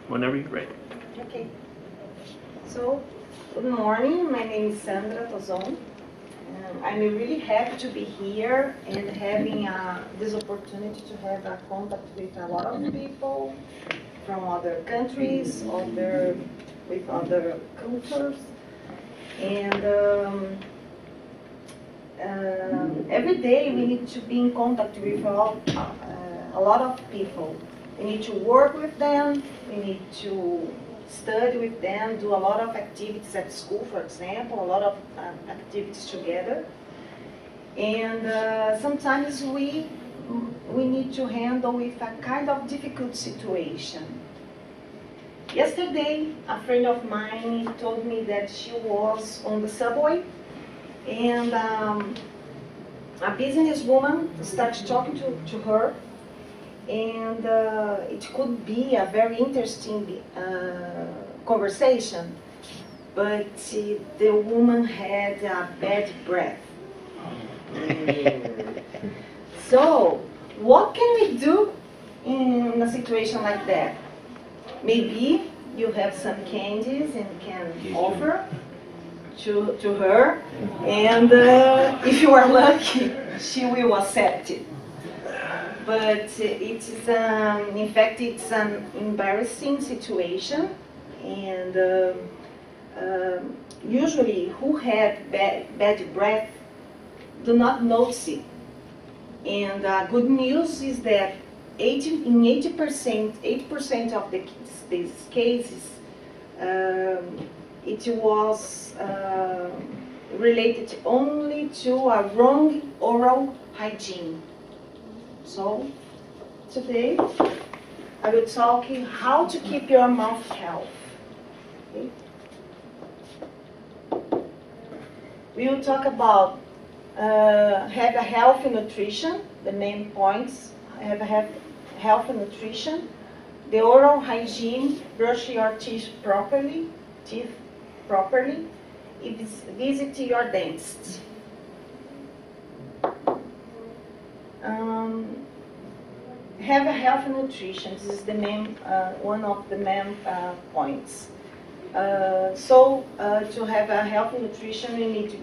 Whenever you're ready. Okay. So, good morning. My name is Sandra. I'm really happy to be here and having this opportunity to have a contact with a lot of people from other countries, with other cultures. And every day we need to be in contact with a lot of people. We need to work with them, we need to study with them, do a lot of activities at school, for example, a lot of activities together. And sometimes we need to handle with a kind of difficult situation. Yesterday, a friend of mine told me that she was on the subway and a businesswoman started talking to her, and it could be a very interesting conversation, but the woman had a bad breath. So, what can we do in a situation like that? Maybe you have some candies and can offer to her, and if you are lucky, she will accept it. But in fact, it's an embarrassing situation, and usually who had bad breath do not notice it. And good news is that 80% of these cases, it was related only to a wrong oral hygiene. So today I will talk how to keep your mouth healthy. Okay? We will talk about have a healthy nutrition, the main points. Have a healthy nutrition, the oral hygiene, brush your teeth properly, visit your dentist. Have a healthy nutrition. This is the main one of the main points. So to have a healthy nutrition, we need to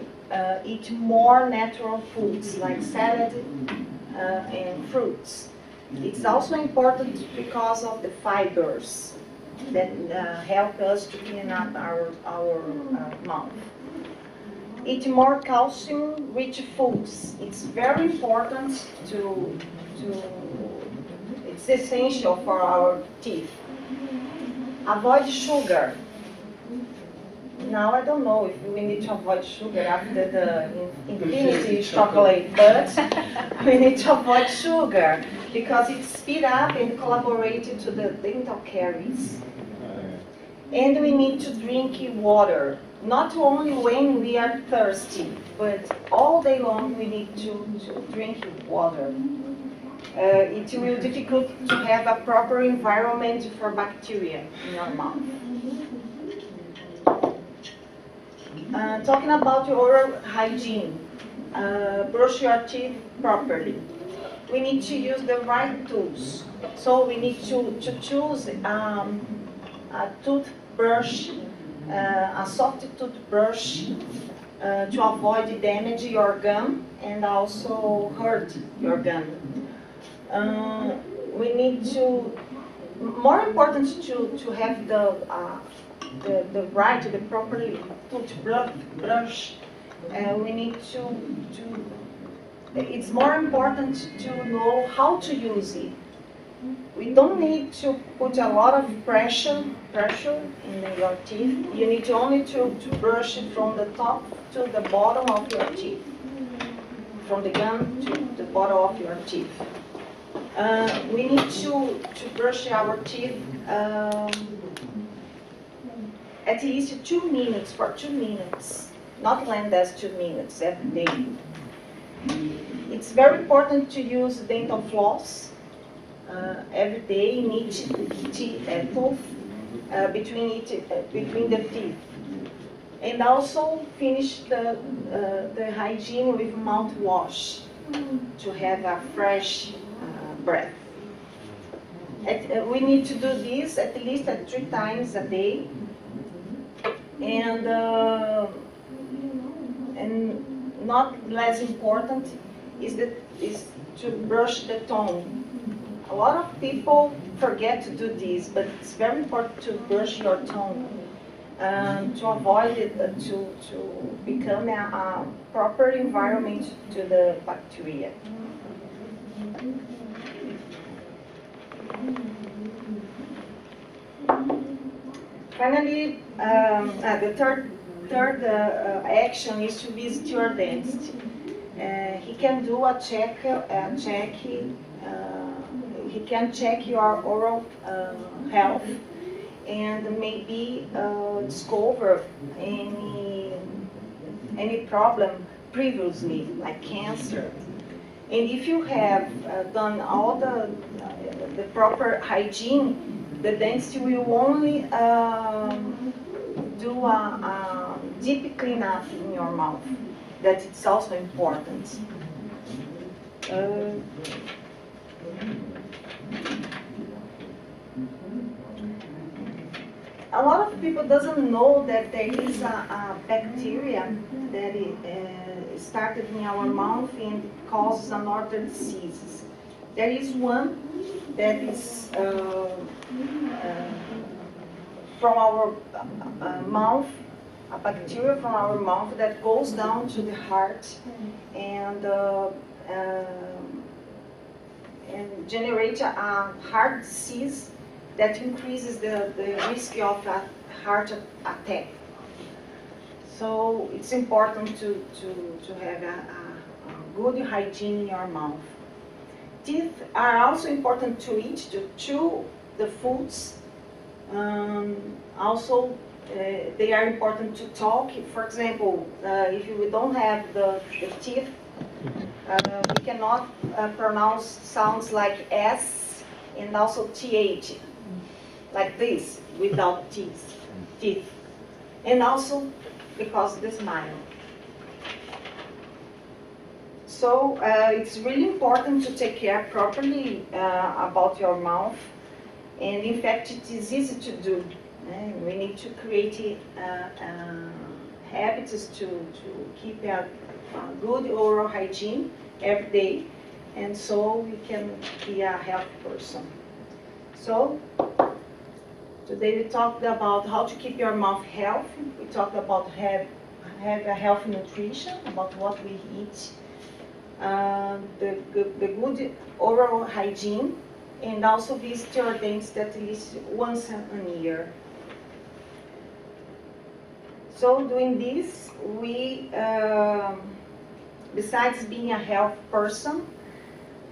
eat more natural foods like salad and fruits. It's also important because of the fibers that help us to clean up our mouth. Eat more calcium-rich foods. It's very important it's essential for our teeth. Avoid sugar. Now I don't know if we need to avoid sugar after the infinity chocolate, but we need to avoid sugar because it speeds up and collaborates to the dental caries. And we need to drink water, not only when we are thirsty, but all day long we need to drink water. It will be difficult to have a proper environment for bacteria in your mouth. Talking about your oral hygiene, brush your teeth properly. We need to use the right tools. So we need to choose a toothbrush, a soft toothbrush to avoid damage your gum and also hurt your gum. We need to, more important to have the proper toothbrush. We need to, it's more important to know how to use it. We don't need to put a lot of pressure in your teeth. You need to only to brush it from the top to the bottom of your teeth, from the gum to the bottom of your teeth. We need to brush our teeth at least 2 minutes, for 2 minutes, not less than 2 minutes every day. It's very important to use dental floss every day in each tooth, between the teeth. And also finish the hygiene with mouthwash to have a fresh breath. We need to do this at least 3 times a day, and not less important is to brush the tongue. A lot of people forget to do this, but it's very important to brush your tongue to avoid it, to become a proper environment to the bacteria. Finally, the third action is to visit your dentist. He can do a check. He can check your oral health and maybe discover any problem previously, like cancer. And if you have done all the proper hygiene, the dentist will only do a deep cleanup in your mouth. That it's also important. A lot of people doesn't know that there is a bacteria that started in our mouth and causes another diseases. There is one that is from our mouth, a bacteria from our mouth that goes down to the heart and generates a heart disease that increases the risk of a heart attack. So it's important to have a good hygiene in your mouth. Teeth are also important to eat, to chew the foods. Also, they are important to talk. For example, if we don't have the teeth, we cannot pronounce sounds like S and also TH, like this, without teeth. And also because of the smile. So it's really important to take care properly about your mouth. And in fact, it is easy to do. We need to create habits to keep a good oral hygiene every day, and so we can be a healthy person. So today we talked about how to keep your mouth healthy. We talked about have a healthy nutrition, about what we eat, the good oral hygiene, and also visit your dentist at least once a year. So doing this, we, besides being a healthy person,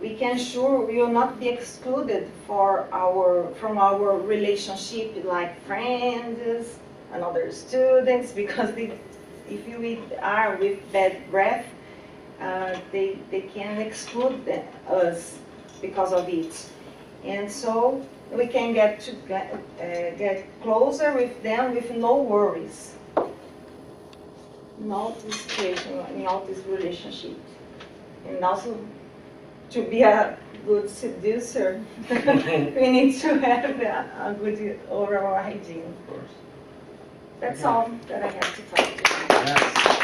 we can ensure we will not be excluded from our relationship, like friends and other students, because if you are with bad breath, they can exclude us because of it. And so we can get closer with them with no worries. In all this situation, in all this relationship. And also, to be a good seducer, we need to have a good oral hygiene. Of course. That's all that I have to talk to you. Yes.